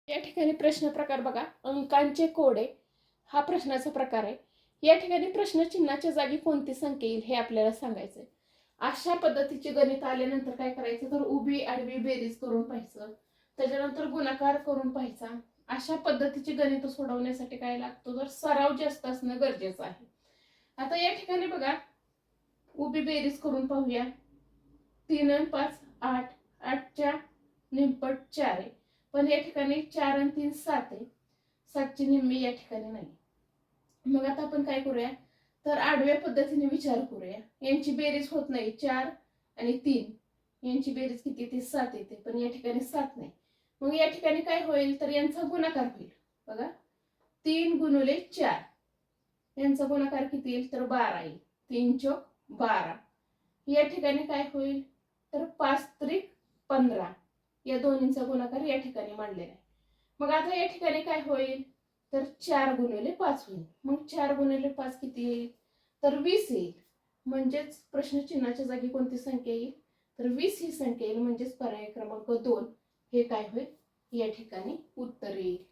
या ठिकाणी प्रश्न प्रकार बघा, अंकांचे कोडे हा प्रश्नाचा प्रकार आहे. या ठिकाणी प्रश्नचिन्हाच्या जागी कोणती संख्या येईल हे आपल्याला सांगायचंय. अशा पद्धतीचे गणित आल्यानंतर काय करायचं, तर उभी आडवी बेरीज करून पाहायचं, त्याच्यानंतर गुणाकार करून पाहायचा. अशा पद्धतीची गणित सोडवण्यासाठी काय लागतो, तर सराव जास्त असणं गरजेचं आहे. आता या ठिकाणी बघा, उभी बेरीज करून पाहूया. 3 आणि 5 8, 8च्या निमपट 4 आहे, पण या ठिकाणी 4 आणि 3 7 आहे, 7ची निम्मी या ठिकाणी नाही. मग आता आपण काय करूया, तर आडव्या पद्धतीने विचार करूया. यांची बेरीज होत नाही, 4 आणि 3 यांची बेरीज किती येते, 7 येते, पण या ठिकाणी 7 नाही. मग या ठिकाणी काय होईल, तर यांचा गुणाकार होईल. बघा, 3 गुणिले 4 यांचा गुणाकार किती येईल, तर 12 येईल. 3 चौक 12. या ठिकाणी काय होईल, तर 5 त्रिक 15 या दोन्हींचा गुणाकार या ठिकाणी मांडलेला आहे. मग आता या ठिकाणी काय होईल, तर 4 गुणिले 5 होईल. मग 4 गुणिले 5 किती येईल, तर 20 येईल. म्हणजेच प्रश्नचिन्हाच्या जागी कोणती संख्या येईल, तर 20 ही संख्या येईल. म्हणजेच पर्याय क्रमांक 2 हे काय होईल, या ठिकाणी उत्तर येईल.